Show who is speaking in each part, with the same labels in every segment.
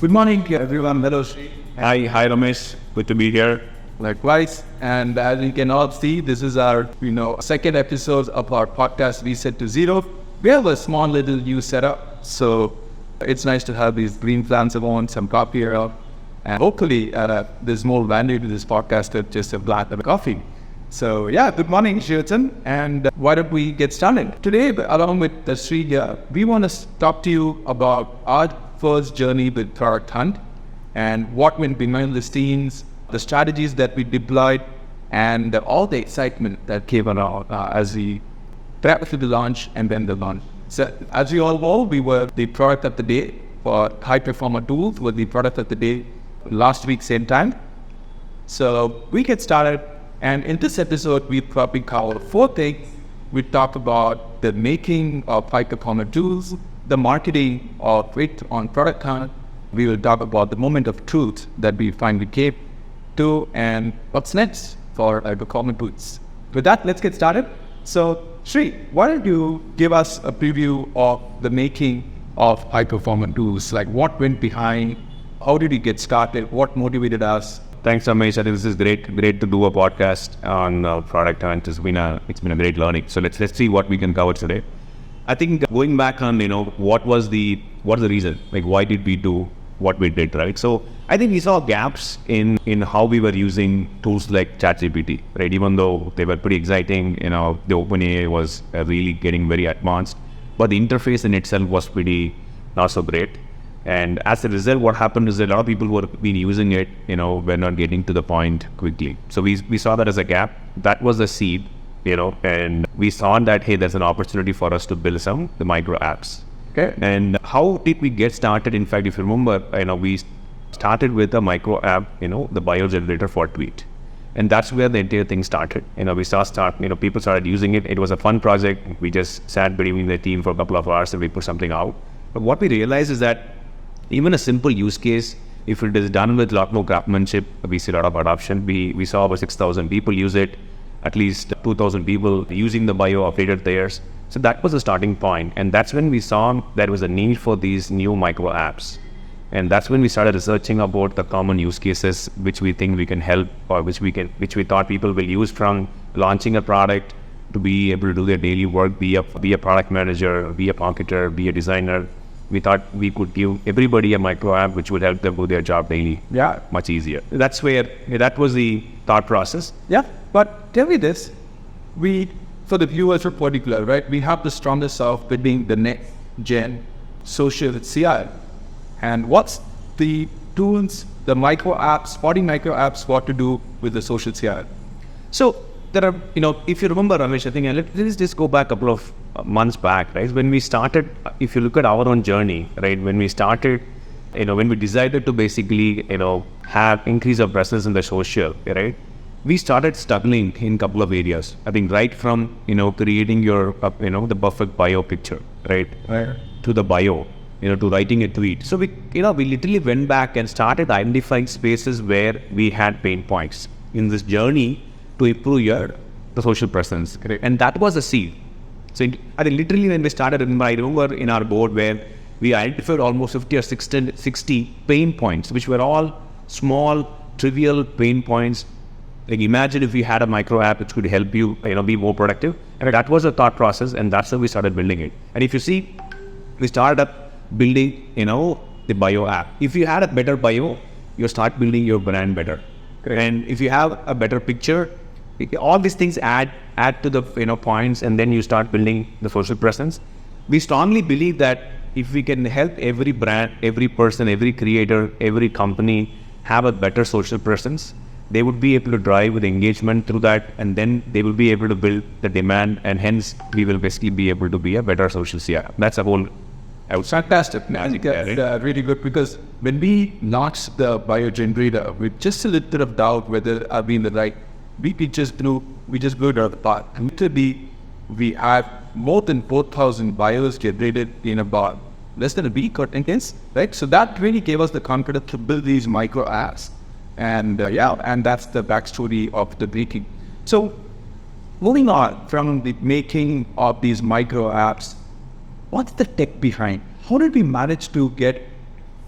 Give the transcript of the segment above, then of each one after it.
Speaker 1: Good morning, everyone. Hello, Sri.
Speaker 2: Hi Ramesh. Good to be here.
Speaker 1: Likewise. And as you can all see, this is our, second episode of our podcast, Reset to Zero. We have a small little new setup. So it's nice to have these green plants on, some coffee around. And hopefully there's more value to this podcast than just a plant and a coffee. So yeah, good morning, Shirtan. And why don't we get started? Today, along with Sri here, we want to talk to you about our first journey with Product Hunt and what went behind the scenes, the strategies that we deployed, and all the excitement that came around as we prepped for the launch and then the launch. So as you all know, we were the product of the day for Highperformr Tools, was the product of the day last week, same time. So we get started. And in this episode, we probably cover 4 things. We talk about the making of Highperformr Tools, the marketing of it on Product Hunt. We will talk about the moment of truth that we finally came to, and what's next for Highperformr Tools. With that, let's get started. So, Sri, why don't you give us a preview of the making of Highperformr Tools? Like, what went behind? How did you get started? What motivated us?
Speaker 2: Thanks, Ramesh. I think this is great to do a podcast on Product Hunt. It's been a great learning. So let's see what we can cover today. I think going back on what was the reason, like why did we do what we did, right? So I think we saw gaps in how we were using tools like ChatGPT, right? Even though they were pretty exciting, the OpenAI was really getting very advanced, but the interface in itself was pretty not so great. And as a result, what happened is that a lot of people who have been using it, were not getting to the point quickly. So we saw that as a gap. That was the seed, and we saw that, hey, there's an opportunity for us to build the micro apps.
Speaker 1: Okay.
Speaker 2: And how did we get started? In fact, if you remember, we started with a micro app, the bio generator for tweet. And that's where the entire thing started. People started using it. It was a fun project. We just sat between the team for a couple of hours and we put something out. But what we realized is that even a simple use case, if it is done with a lot more craftsmanship, we see a lot of adoption. We saw over 6,000 people use it, at least 2,000 people using the bio updated theirs. So that was the starting point. And that's when we saw there was a need for these new micro apps. And that's when we started researching about the common use cases which we think we can help, or which we thought people will use from launching a product to be able to do their daily work, be a product manager, be a marketer, be a designer. We thought we could give everybody a micro app which would help them do their job daily.
Speaker 1: Yeah.
Speaker 2: Much easier. That was the thought process.
Speaker 1: Yeah. But tell me this, for the viewers in particular, right, we have the strongest self building the next gen social CI. And what's the tools, the micro apps, spotting micro apps, what to do with the social CI?
Speaker 2: So there are, if you remember, Ramesh, I think let's just go back a couple of months back, right? When we started, if you look at our own journey, right? When we started, when we decided to basically, have increase our presence in the social, right? We started struggling in a couple of areas. I think right from, creating your, the perfect bio picture, right? To the bio, to writing a tweet. So we literally went back and started identifying spaces where we had pain points in this journey to improve the social presence.
Speaker 1: Correct.
Speaker 2: And that was the seed. So I think literally when we started, I remember in our board where we identified almost 50 or 60 pain points, which were all small, trivial pain points. Like imagine if we had a micro app which could help you, be more productive. And that was the thought process, and that's how we started building it. And if you see, we started up building, the bio app. If you had a better bio, you start building your brand better.
Speaker 1: Correct.
Speaker 2: And if you have a better picture, all these things add to the points, and then you start building the social presence. We strongly believe that if we can help every brand, every person, every creator, every company have a better social presence, they would be able to drive with engagement through that, and then they will be able to build the demand, and hence we will basically be able to be a better social CI. That's a whole
Speaker 1: fantastic. I think that's really good, because when we launched the bio generator with just a little bit of doubt whether I've been the right, we just blew it out of the park. Literally, we had more than 4,000 bios generated in about less than a week or 10 days, right? So that really gave us the confidence to build these micro apps. And and that's the backstory of the making. So moving on from the making of these micro apps, what's the tech behind? How did we manage to get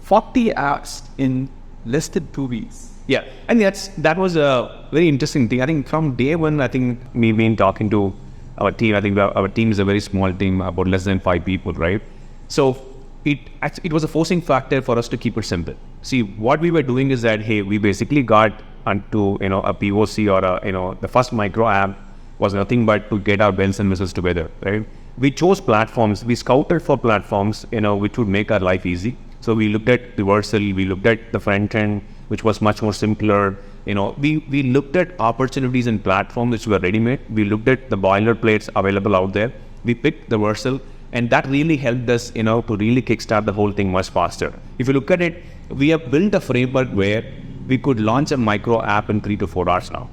Speaker 1: 40 apps in less than 2 weeks.
Speaker 2: Yeah, and that was a very interesting thing. I think from day one, I think me been talking to our team. I think our team is a very small team, about less than 5 people, right? So it was a forcing factor for us to keep it simple. See, what we were doing is that, hey, we basically got onto a POC or the first micro app was nothing but to get our bells and whistles together, right? We chose platforms. We scouted for platforms, which would make our life easy. So we looked at reversal. We looked at the front end, which was much more simpler. We looked at opportunities in platforms which were ready-made. We looked at the boilerplates available out there. We picked the Versal, and that really helped us, to really kickstart the whole thing much faster. If you look at it, we have built a framework where we could launch a micro app in 3 to 4 hours now.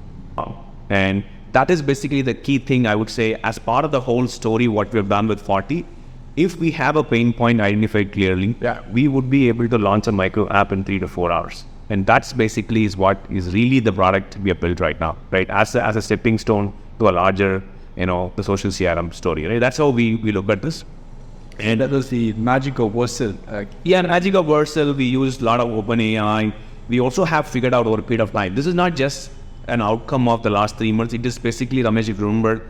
Speaker 2: And that is basically the key thing, I would say, as part of the whole story, what we have done with 40. If we have a pain point identified clearly, we would be able to launch a micro app in 3 to 4 hours. And that's basically is what is really the product we have built right now, right? As a stepping stone to a larger, the social CRM story, right? That's how we look at this.
Speaker 1: And that was the magic of Versal.
Speaker 2: Magic of Versal. We used a lot of OpenAI. We also have figured out over a period of time. This is not just an outcome of the last 3 months. It is basically, Ramesh, if you remember,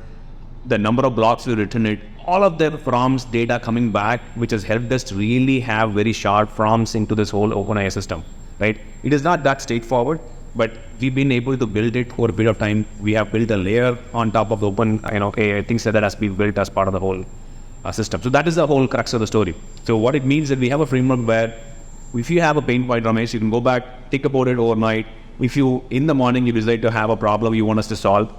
Speaker 2: the number of blogs we've written it, all of the prompts, data coming back, which has helped us to really have very sharp prompts into this whole OpenAI system, right? It is not that straightforward, but we've been able to build it over a period of time. We have built a layer on top of the AI, things like that has been built as part of the whole system. So that is the whole crux of the story. So what it means is that we have a framework where if you have a pain point, Ramesh, you can go back, think about it overnight. If you, in the morning, you decide to have a problem you want us to solve,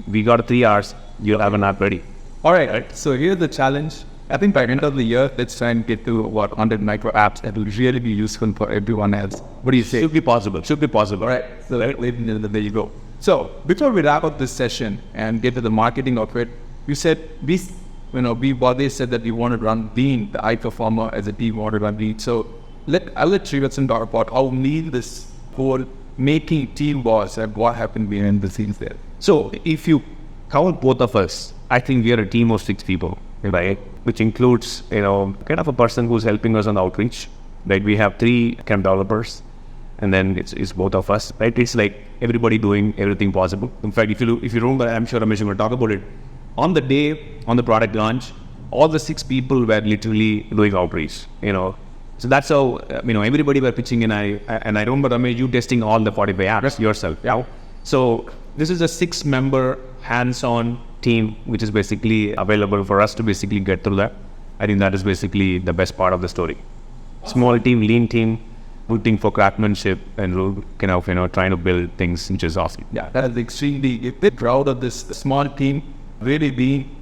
Speaker 2: we got 3 hours, you'll have an app ready.
Speaker 1: All right. So here's the challenge. I think by the end of the year, let's try and get to 100 micro apps that will really be useful for everyone else. What do you say?
Speaker 2: Should be possible.
Speaker 1: All right. So there you go. So before we wrap up this session and get to the marketing of it, you said we've always said that we want to run Lean, the Highperformr as a team want to run Lean. So I'll let Srivatsan talk about how Lean this whole making team was and what happened behind the scenes there.
Speaker 2: So if you count both of us, I think we are a team of 6 people, right? Which includes, kind of a person who's helping us on outreach, right? We have 3 developers, and then it's both of us, right? It's like everybody doing everything possible. In fact, if you remember, I'm sure Ramesh will talk about it. On the day, on the product launch, all the 6 people were literally doing outreach, So that's how, everybody were pitching in. I remember, Ramesh, you testing all the 45 apps yourself. Yeah. So this is a 6-member hands-on team, which is basically available for us to basically get through that. I think that is basically the best part of the story. Small team, lean team, rooting for craftsmanship and trying to build things, which is awesome.
Speaker 1: Yeah, that is extremely proud of this small team, really being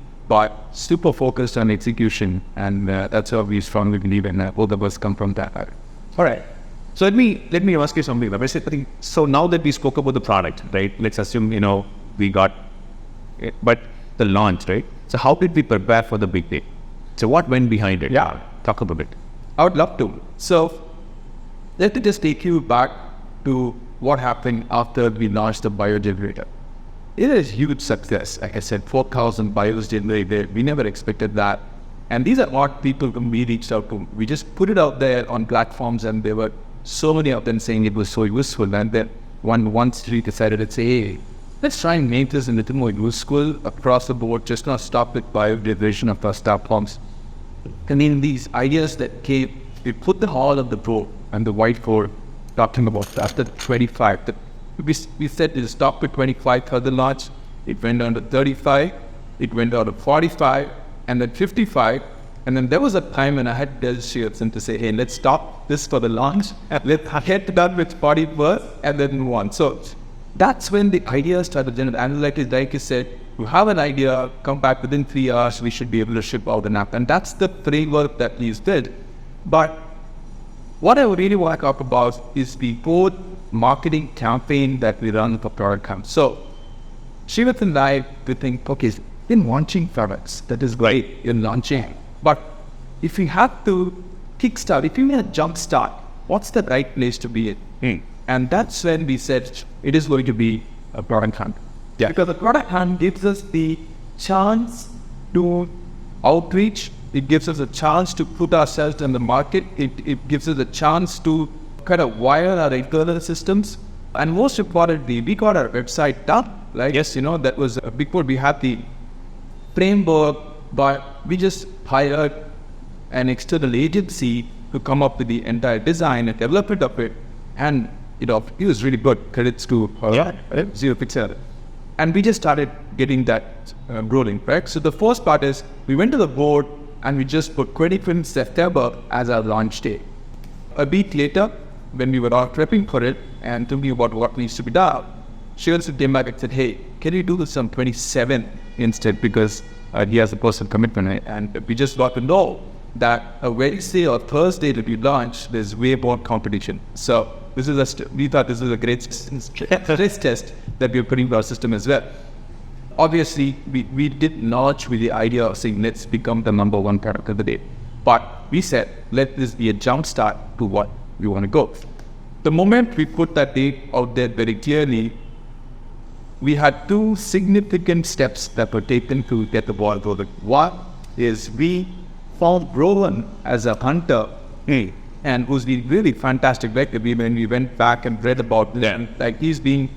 Speaker 1: super focused on execution, and that's how we strongly believe in. Both of us come from that.
Speaker 2: All right. So let me ask you something. I think so. Now that we spoke about the product, right? Let's assume we got it, but the launch, right? So how did we prepare for the big day? So what went behind it?
Speaker 1: Yeah,
Speaker 2: talk about it.
Speaker 1: I would love to. So let me just take you back to what happened after we launched the bio generator. It is a huge success. Like I said, 4,000 bios generated. We never expected that. And these are not people whom we reached out to. We just put it out there on platforms, and there were so many of them saying it was so useful. And then once we decided to say, hey, let's try and make this a little more useful across the board, just not stop with bio generation of our platforms. And then these ideas that came, we put the all of the board and the whiteboard talking about after 25. We said to stop at 25 for the launch. It went down to 35. It went down to 45, and then 55. And then there was a time when I had to tell Srivatsan to say, hey, let's stop this for the launch, and let's get done with 40 first, and then move on. So that's when the idea started generating. And like you said, you have an idea, come back within 3 hours, we should be able to ship out an app. And that's the framework that we did. But what I really want to talk about is the whole marketing campaign that we run for product camp. So Srivatsan and I, we think, okay, in launching products, that is great in launching. But if you have to kickstart, if you need a jump start, what's the right place to be in? And that's when we said it is going to be a product hunt. Yeah. Because the product hunt gives us the chance to outreach It gives us a chance to put ourselves in the market. It gives us a chance to kind of wire our internal systems. And most importantly, we got our website done, right?
Speaker 2: Yes.
Speaker 1: That was a big one. We had the framework, but we just hired an external agency to come up with the entire design and development of it. And, it was really good. Credits to Zero Pixel. And we just started getting that rolling, right? So the first part is we went to the board and we just put 25th September as our launch day. A week later, when we were all prepping for it and thinking about what needs to be done, she also came back and said, hey, can you do this on 27 instead? Because he has a personal commitment. Right? And we just got to know that a Wednesday or Thursday that we launch, there's way more competition. So we thought this is a great stress test that we're putting for our system as well. Obviously, we did launch with the idea of saying, let's become the number one product of the day. But we said, let this be a jump start to what we want to go. The moment we put that date out there very clearly, we had two significant steps that were taken to get the ball rolling. One is we found Rowan as a hunter, and who's been really fantastic. Like when we went back and read about this, he's been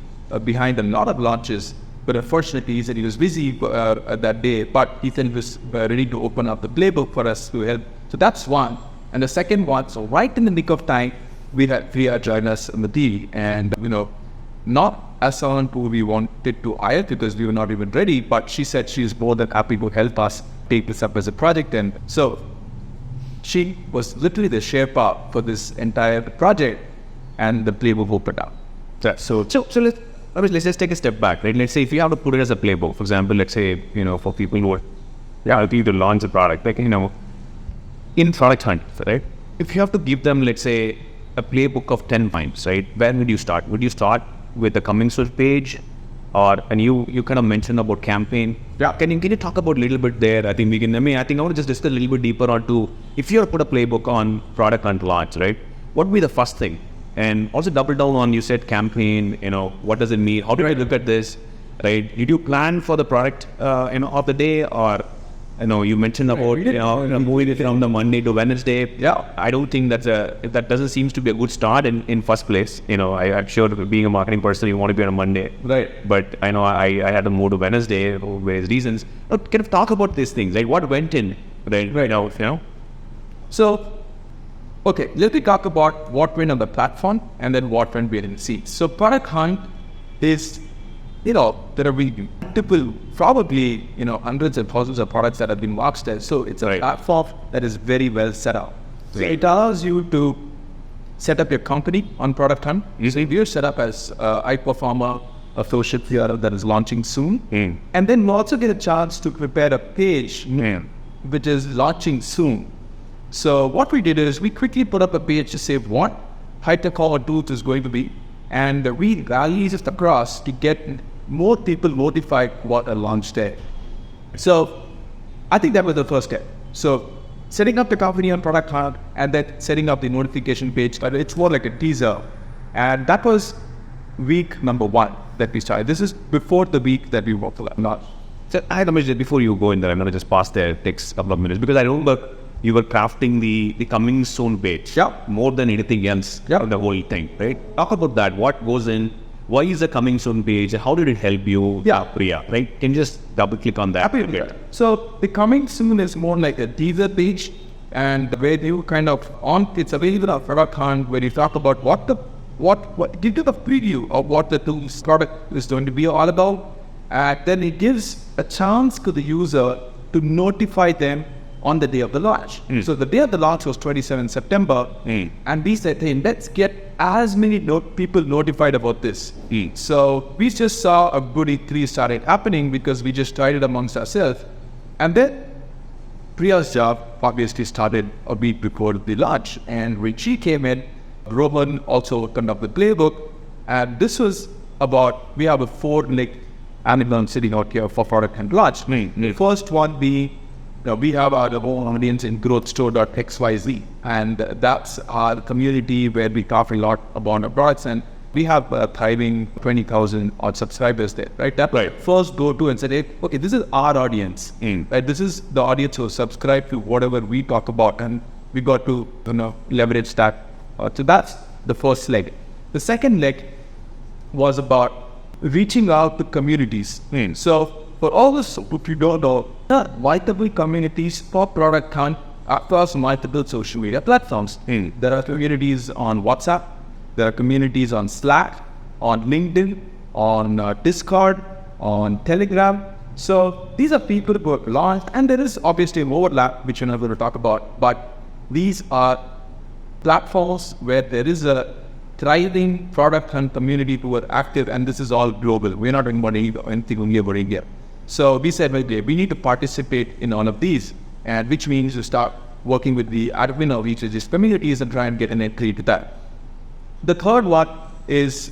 Speaker 1: behind a lot of launches, but unfortunately he said he was busy that day, but he said he was ready to open up the playbook for us to help. So that's one. And the second one, so right in the nick of time, we had Priya join us on the team, and not as someone who we wanted to hire because we were not even ready, but she said she's more than happy to help us take this up as a project. And so she was literally the Sherpa for this entire project, and the playbook opened up.
Speaker 2: So let's just take a step back, right? Let's say if you have to put it as a playbook, for example, let's say, for people who are looking to launch a product, like, in product hunt, right? If you have to give them, let's say, a playbook of 10 points, right? Where would you start? Would you start with the coming soon page? And you kind of mentioned about campaign. Yeah. Can you talk about a little bit there? I think I want to just discuss a little bit deeper onto, if you were to put a playbook on product hunt launch, right? What would be the first thing? And also double down on, you said campaign, what does it mean? How do I look at this, right? Did you plan for the product, of the day, or, you mentioned about, moving it from the Monday to Wednesday. Yeah. I don't think that doesn't seem to be a good start in first place. I'm sure being a marketing person, you want to be on a Monday. Right. But I know I had to move to Wednesday for various reasons. But kind of talk about these things, right? What went in, right now,
Speaker 1: So, okay, let me talk about what went on the platform and then what went behind the scenes. So product hunt is, there are multiple, probably, hundreds and thousands of products that have been launched there. So it's a platform that is very well set up. So it allows you to set up your company on product hunt. So if you're set up as Highperformr associate here that is launching soon, and then you also get a chance to prepare a page which is launching soon. So what we did is we quickly put up a page to say what Highperformr Tools is going to be, and we rallies it across to get more people notified what a launch day. So I think that was the first step. So setting up the company on product hunt and then setting up the notification page, but it's more like a teaser. And that was week number 1 that we started. This is before the week that we worked on launch.
Speaker 2: So Ramesh, before you go in there, I'm going to just pause there, takes a couple of minutes, because I remember you were crafting the coming soon page more than anything else in the whole thing, right? Talk about that. What goes in? Why is the coming soon page? How did it help you, Priya, right? Can you just double click on that?
Speaker 1: So the coming soon is more like a teaser page, and where you kind of it's available on product hunt, where you talk about what give you the preview of what the tools product is going to be all about, and then it gives a chance to the user to notify them on the day of the launch. So the day of the launch was 27 September, and we said, hey, let's get as many people notified about this. So we just saw a good E3 started happening because we just tried it amongst ourselves. And then Priya's job obviously started a week before the launch, and when she came in, Roman also opened up the playbook, and this was about, we have a 4-leg animal sitting out here for product and launch. The first one being, we have our own audience in growthstore.xyz, and that's our community where we talk a lot about our products. And We have thriving 20,000 odd subscribers there, right? That
Speaker 2: Right.
Speaker 1: first go to and say, hey, okay, this is our audience, right? This is the audience who subscribe to whatever we talk about, and we got to leverage that. So that's the first leg. The second leg was about reaching out to communities. So for all this, if you don't know, multiple communities for product hunt across multiple social media platforms. There are communities on WhatsApp, there are communities on Slack, on LinkedIn, on Discord, on Telegram. So these are people who have launched, and there is obviously an overlap, which we're not going to talk about, but these are platforms where there is a thriving product hunt community who are active, and this is all global. We're not talking about anything only about India. So we said, okay, we need to participate in all of these, and which means to start working with the admin of each of these communities and try and get an entry to that. The third one is,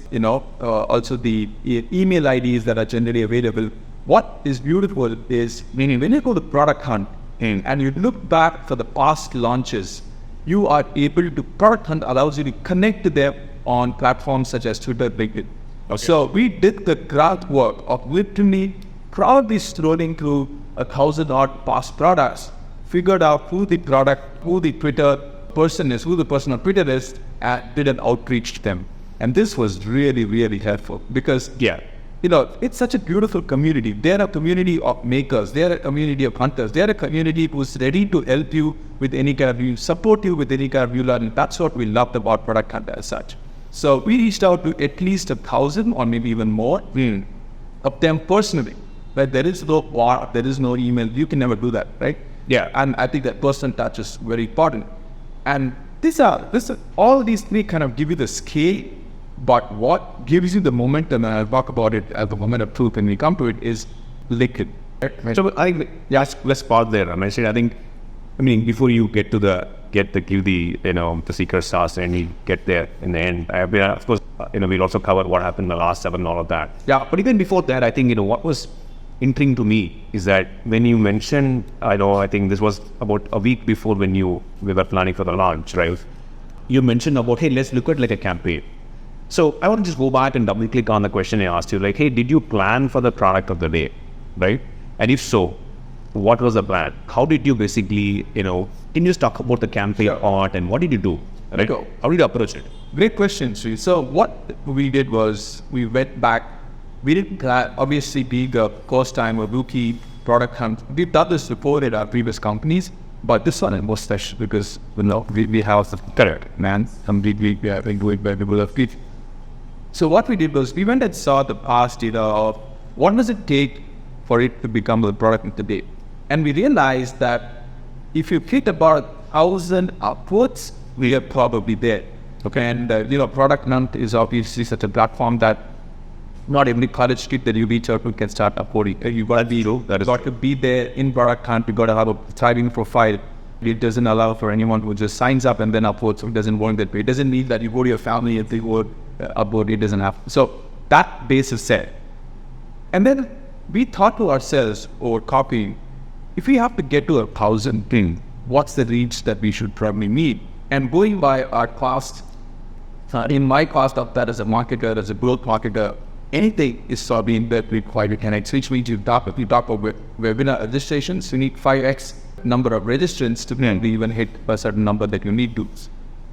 Speaker 1: also the email IDs that are generally available. What is beautiful is when you go to Product Hunt and you look back for the past launches, you are able to, Product Hunt allows you to connect to them on platforms such as Twitter, LinkedIn. Okay. So we did the groundwork of literally probably scrolling through 1,000 odd past products, figured out who the Twitter person is, who the person on Twitter is, and did an outreach to them. And this was really, really helpful because, it's such a beautiful community. They're a community of makers. They're a community of hunters. They're a community who's ready to help you with any kind of support you with any kind of learning. That's what we loved about Product Hunt as such. So we reached out to at least 1,000 or maybe even more of them personally. But there is no war, there is no email. You can never do that, right? Yeah. And I think that personal touch is very important. And all these three kind of give you the scale, but what gives you the momentum, and I'll talk about it at the moment of truth when we come to it, is liquid. Right?
Speaker 2: So I think, let's pause there. I mean, before you get to the secret sauce and you get there in the end, of course, we'll also cover what happened in the last 7 and all of that. Yeah, but even before that, I think, what was intriguing to me is that when you mentioned, I think this was about a week before when we were planning for the launch, right? You mentioned about, hey, let's look at like a campaign. So I want to just go back and double click on the question I asked you, like, hey, did you plan for the product of the day, right? And if so, what was the plan? How did you basically, can you just talk about the campaign part and what did you do, right? How did you approach it?
Speaker 1: Great question, Sri. So what we did was we went back. We didn't plan, obviously being a first time or rookie product hunt. We've done this before at our previous companies, but this one was special because we have the correct man completely been doing by people of people. So what we did was we went and saw the past data of what does it take for it to become the product of the day. And we realized that if you hit about 1,000 upwards, we are probably there. Okay, and Product Hunt is obviously such a platform that not every college kid that you reach out to can start uploading. You got to be there in Product Hunt. You got to have a thriving profile. It doesn't allow for anyone who just signs up and then uploads. So it doesn't work that way. It doesn't mean that you go to your family and they would upload. It doesn't happen. So that base is set. And then we thought to ourselves, or copying, if we have to get to 1,000 what's the reach that we should probably need? And going by our cost, in my cost of that as a marketer, as a growth marketer, anything is being that required 10x, which means if you talk about webinar registrations, you need 5x number of registrants to even hit a certain number that you need to.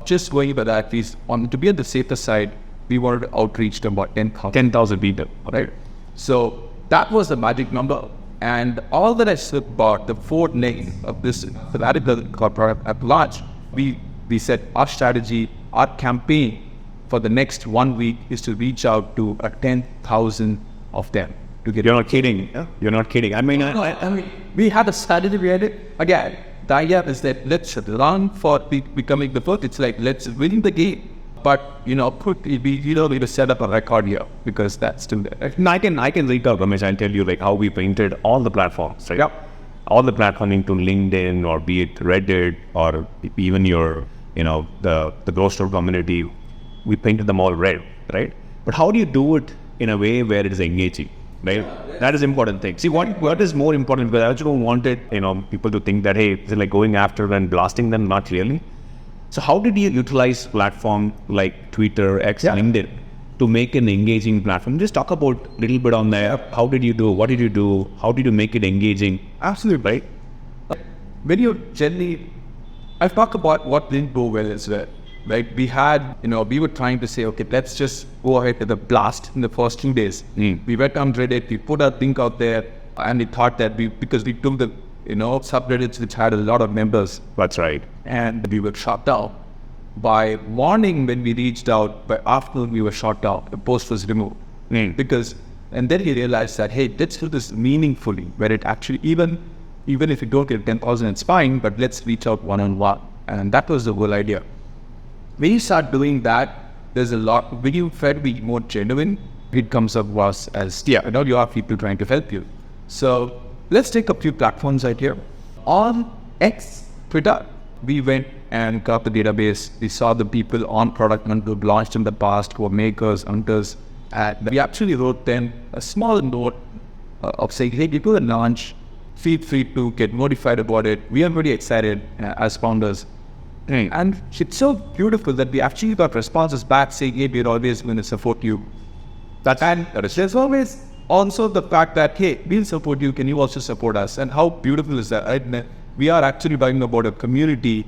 Speaker 1: Just going by that, to be on the safer side, we wanted to outreach to about 10,000 people, right? So that was the magic number. And all that I said about the 4 legs of this radical product at large, we said our strategy, our campaign for the next 1 week is to reach out to 10,000 of them.
Speaker 2: You're not kidding. Yeah? You're not kidding. I mean,
Speaker 1: we had a strategy behind it. Again, the idea is that let's run for becoming the first. It's like, let's win the game. But, we need to set up a record here because that's still there.
Speaker 2: Right? I can recap, Ramesh, and tell you like how we painted all the platforms, right?
Speaker 1: Yep.
Speaker 2: All the platforms into LinkedIn or be it Reddit or even your, the growth store community, we painted them all red, right? But how do you do it in a way where it is engaging, right? That is important thing. See, what is more important, because I also don't want it, people to think that, hey, is it like going after and blasting them? Not really. So how did you utilize platform like Twitter, X, LinkedIn to make an engaging platform. Just talk about a little bit on there. How did you do? What did you do? How did you make it engaging?
Speaker 1: Absolutely.
Speaker 2: Right?
Speaker 1: When you generally, I've talked about what didn't go well as well. Right? We had, we were trying to say, okay, let's just go ahead with a blast in the first 2 days. We went on Reddit, we put our link out there, and we thought that because we took the, subreddits which had a lot of members.
Speaker 2: That's right.
Speaker 1: And we were shut down. By morning when we reached out, by afternoon we were shut down. The post was removed. And then we realized that, hey, let's do this meaningfully, where it actually, even if you don't get 10,000, it's fine, but let's reach out one-on-one. And that was the whole idea. When you start doing that, there's a lot, when you try to be more genuine, it comes across as, you have people trying to help you. So let's take a few platforms right here. On X, Twitter, we went and got the database. We saw the people on product who launched in the past, who were makers, hunters. And we actually wrote them a small note of saying, hey, people at launch, feel free to get notified about it. We are very excited as founders. And it's so beautiful that we actually got responses back saying, hey, we're always going to support you. There's always also the fact that, hey, we'll support you. Can you also support us? And how beautiful is that? Right? We are actually talking about a community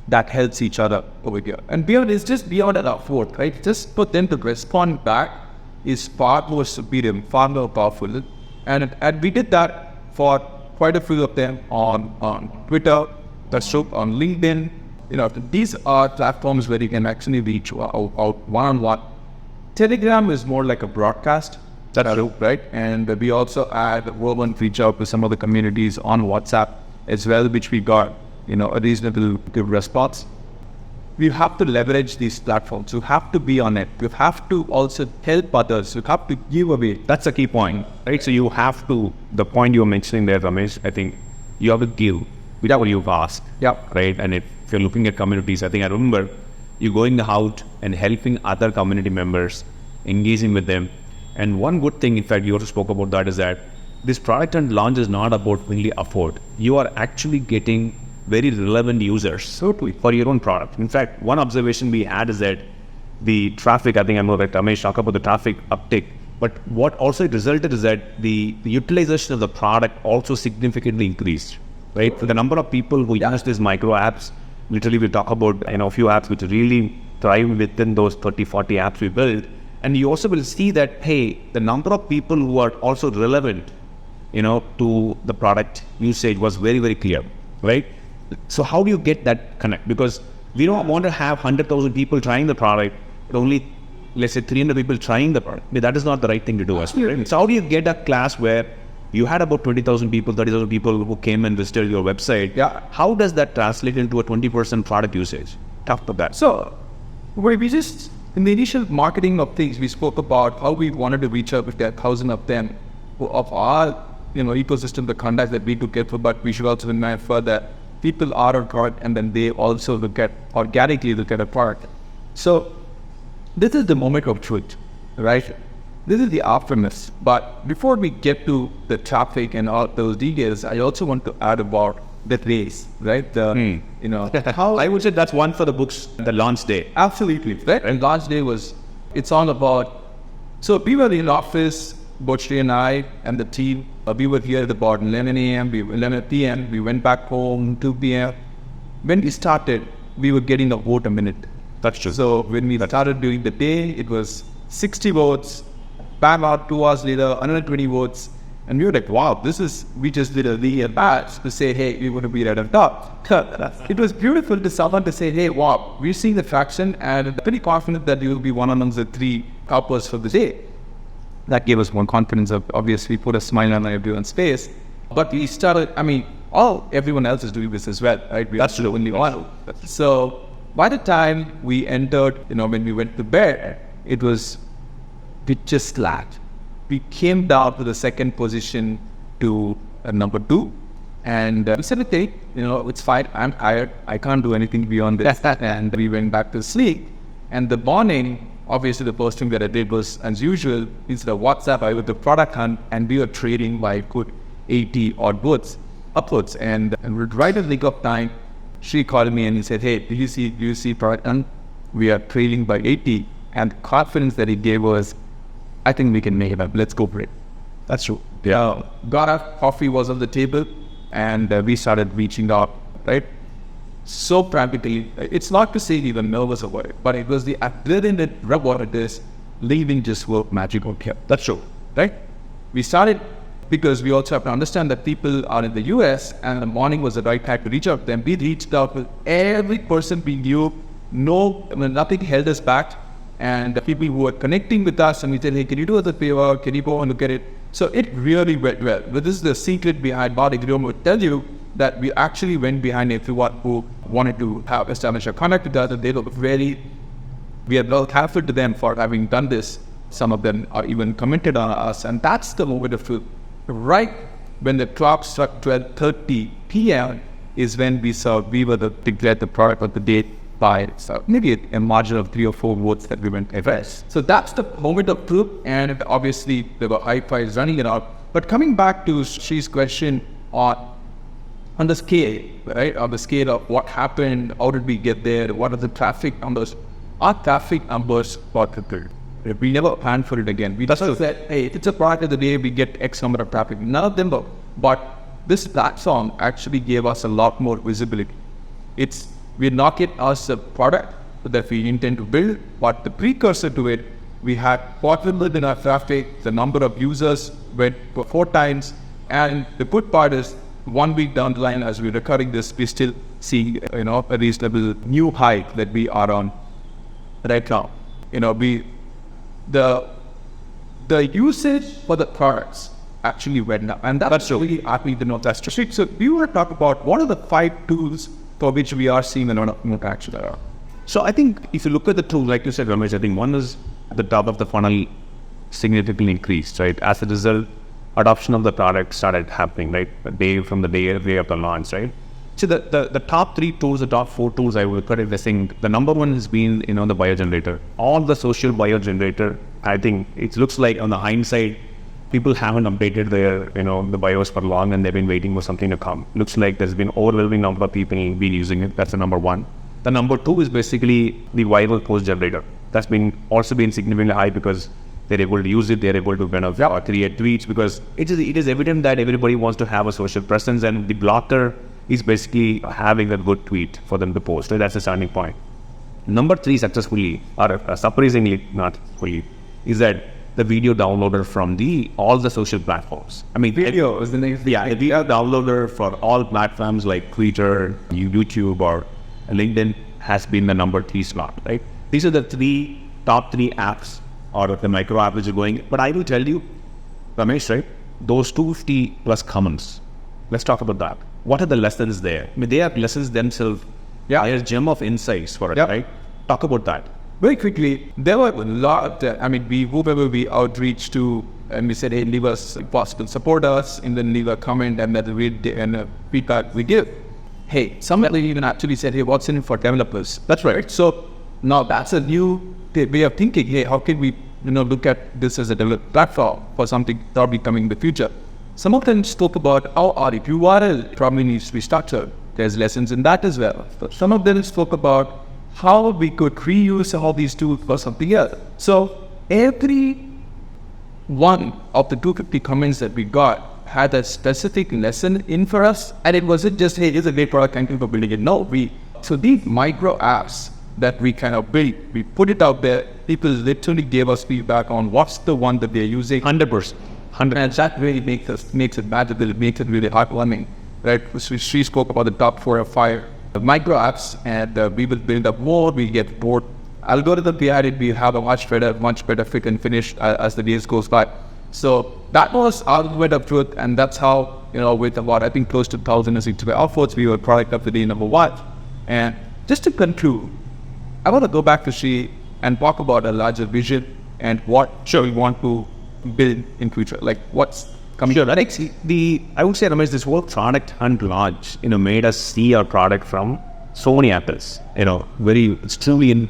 Speaker 1: that helps each other over here. And beyond, it's just beyond our effort, right? Just for them to respond back is far more superior, far more powerful. And we did that for quite a few of them on Twitter, that's true, on LinkedIn. These are platforms where you can actually reach out one-on-one. Telegram is more like a broadcast. That's true, right? And we also had Woven reach out to some of the communities on WhatsApp as well, which we got, a reasonable good response. You have to leverage these platforms. You have to be on it. You have to also help others. You have to give away.
Speaker 2: That's a key point, right? So you have to, the point you were mentioning there, Ramesh, I think you have to give without you've asked, right? And if you're looking at communities, I think I remember you going out and helping other community members, engaging with them. And one good thing, in fact, you also spoke about that, is that this product and launch is not about only afford. You are actually getting very relevant users for your own product. In fact, one observation we had is that the traffic, I think I know that Ramesh talked about the traffic uptick, but what also it resulted is that the utilization of the product also significantly increased, right? So the number of people who use these micro apps, literally we talk about a few apps which really thrive within those 30, 40 apps we built. And you also will see that, hey, the number of people who are also relevant, to the product usage was very, very clear, right? So how do you get that connect? Because we don't want to have 100,000 people trying the product, but only, let's say, 300 people trying the product. That is not the right thing to do. Right? So how do you get a class where you had about 20,000 people, 30,000 people who came and visited your website? How does that translate into a 20% product usage? Talk about that.
Speaker 1: So we just, in the initial marketing of things, we spoke about how we wanted to reach out with that 1,000 of them, of our ecosystem, the contacts that we took care of, but we should also remember that people are on product and then they also organically look at a product. So this is the moment of truth, right? This is the aftermath. But before we get to the traffic and all those details, I also want to add about the race, right?
Speaker 2: How I would say that's one for the books, the launch day.
Speaker 1: Absolutely, right? And launch day it's all about, so we were in office, Bochri and I and the team, we were here at about 11 a.m., 11 p.m., we went back home, 2 p.m. When we started, we were getting a vote a minute.
Speaker 2: That's true.
Speaker 1: So when we started during the day, it was 60 votes, bam out 2 hours later, 120 votes. And we were like, wow, we just did a real batch to say, hey, we want to be right on top. It was beautiful to someone to say, hey, wow, we're seeing the traction and pretty confident that you will be one amongst the 3 toppers for the day. That gave us more confidence, obviously put a smile on everyone's face. But we started, everyone else is doing this as well, right? That's the only one. So by the time we entered, when we went to bed, we just slacked. We came down to the second position to number 2. And we said, okay, it's fine. I'm tired. I can't do anything beyond this. And we went back to sleep. And the morning, obviously the first thing that I did was, as usual, instead of WhatsApp, I went to product hunt and we were trading by good 80 odd votes upwards. And right at the nick of time, Sri called me and he said, hey, do you see product hunt? We are trading by 80. and the confidence that he gave us, I think we can make it up. Let's go for it.
Speaker 2: That's true.
Speaker 1: Got up, coffee was on the table, and we started reaching out, right? So practically, it's not to say we were nervous about it, but it was the adrenaline rub what it is, leaving just work magical here.
Speaker 2: That's true.
Speaker 1: Right? We started because we also have to understand that people are in the US and the morning was the right time to reach out to them. We reached out with every person we knew. Nothing held us back. And the people who were connecting with us, and we said, hey, can you do us a favor? Can you go and look at it? So it really went well. But this is the secret behind what Igrom would tell you, that we actually went behind everyone who wanted to have established a contact with us. And they look we are well thankful to them for having done this. Some of them are even commented on us. And that's the moment of truth. Right when the clock struck 12:30 p.m. is when we saw we were declared the product of the day by maybe a margin of 3 or 4 votes that we went ahead. So that's the moment of truth, and obviously there were high fives running it out. But coming back to Sri's question on the scale, right? On the scale of what happened, how did we get there, what are the traffic numbers? Our traffic numbers got tripled. We never planned for it again. We just said, hey, if it's a product of the day, we get X number of traffic. None of them were. But this platform actually gave us a lot more visibility. We're not getting us a product that we intend to build, but the precursor to it, we had quadrupled in our traffic, the number of users went 4 times, and the good part is 1 week down the line as we're recording this, we still see a reasonable new high that we are on right now. The usage for the products actually went up, and that's really happy to know that's true. So we want to talk about what are the 5 tools for which we are seeing a lot of more traction around.
Speaker 2: So I think if you look at the tool, like you said, Ramesh, I think one is the top of the funnel significantly increased, right? As a result, adoption of the product started happening, right? From the day of the launch, right? So the top 3 tools, the top 4 tools I would put it, the number one has been, the bio generator. All the social bio generator, I think it looks like on the hindsight, people haven't updated their, the bios for long, and they've been waiting for something to come. Looks like there's been overwhelming number of people been using it. That's the number 1. The number 2 is basically the viral post generator. That's also been significantly high because they're able to use it. They're able to kind of create tweets, because it is evident that everybody wants to have a social presence, and the blocker is basically having a good tweet for them to post. So that's the starting point. Number 3 successfully, or surprisingly not fully, is that the video downloader from all the social platforms. I mean,
Speaker 1: video is the next.
Speaker 2: Yeah, the video downloader for all platforms like Twitter, YouTube, or LinkedIn has been the number 3 slot, right? These are the top 3 apps or the micro app which are going. But I will tell you, Ramesh, right? Those 250 plus comments. Let's talk about that. What are the lessons there? I mean, they are lessons themselves.
Speaker 1: Yeah,
Speaker 2: a gem of insights for it, right? Talk about that.
Speaker 1: Very quickly, there were a lot. Whoever we outreach to, and we said, hey, leave us, if possible, support us, and then leave a comment, and then read and feedback we give. Hey, somebody even actually said, hey, what's in it for developers? That's right. So now that's a new way of thinking. Hey, how can we, look at this as a development platform for something probably coming in the future? Some of them spoke about how our URL probably needs to be structured. There's lessons in that as well. But some of them spoke about how we could reuse all these tools for something else. So every one of the 250 comments that we got had a specific lesson in for us, and it wasn't just, hey, here's a great product, thank you for building it. No, so these micro apps that we kind of built, we put it out there, people literally gave us feedback on what's the one that they're using.
Speaker 2: 100%.
Speaker 1: And that really makes it magical, it makes it really heartwarming, right? She spoke about the top 4 or 5 micro apps, and we will build up more, we get more algorithm behind it, we have a much better fit and finish as the days goes by. So that was our word of truth, and that's how, with about, I think, close to 1,000 efforts, we were product of the day number 1. And just to conclude, I want to go back to Sri and talk about a larger vision and what we want to build in future, like what's coming.
Speaker 2: Sure, I would say, Ramesh, this whole product hunt launch, made us see our product from so many angles. It's truly,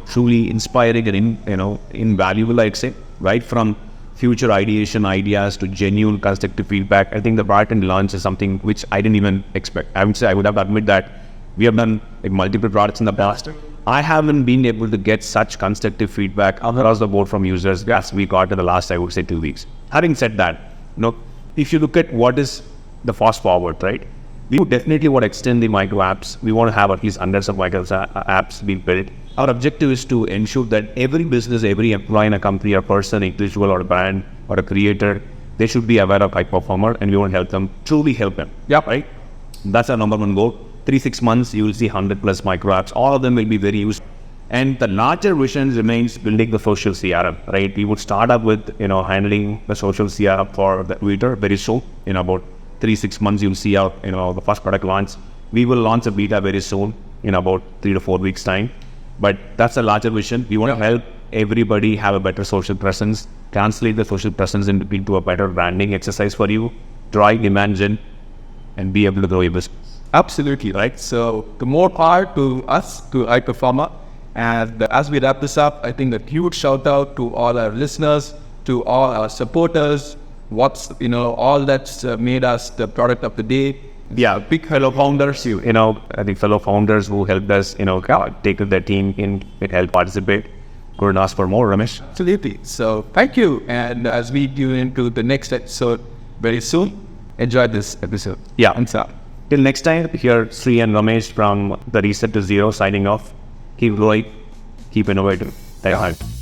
Speaker 2: truly inspiring and invaluable, I'd say, right from future ideation ideas to genuine constructive feedback. I think the product and launch is something which I didn't even expect. I would have to admit that we have done multiple products in the past. I haven't been able to get such constructive feedback across the board from users as we got in the last, I would say, 2 weeks. Having said that, if you look at what is the fast forward, right? We would definitely want to extend the micro apps. We want to have at least hundreds of micro apps being built. Our objective is to ensure that every business, every employee in a company, or person, individual, or a brand, or a creator, they should be aware of Highperformr, and we want to help them, truly help them.
Speaker 1: Yeah.
Speaker 2: Right? That's our number one goal. 3-6 months, you will see 100 plus micro apps. All of them will be very useful. And the larger vision remains building the social CRM, right? We would start up with, handling the social CRM for the Twitter very soon. In about 3-6 months, you'll see our, the first product launch. We will launch a beta very soon, in about 3 to 4 weeks time. But that's a larger vision. We want to help everybody have a better social presence, translate the social presence into a better branding exercise for you, drive demand gen, and be able to grow your business.
Speaker 1: Absolutely, right? So the more power to us, to Highperformr. And as we wrap this up, I think a huge shout out to all our listeners, to all our supporters, all that's made us the product of the day.
Speaker 2: Yeah, big fellow founders, I think fellow founders who helped us, take their team in, help participate. Couldn't ask for more, Ramesh.
Speaker 1: Absolutely. So thank you. And as we tune into the next episode very soon, enjoy this episode.
Speaker 2: Yeah.
Speaker 1: And so,
Speaker 2: till next time, here Sri and Ramesh from the Reset to Zero signing off. Keep growing, keep innovating. Thank you.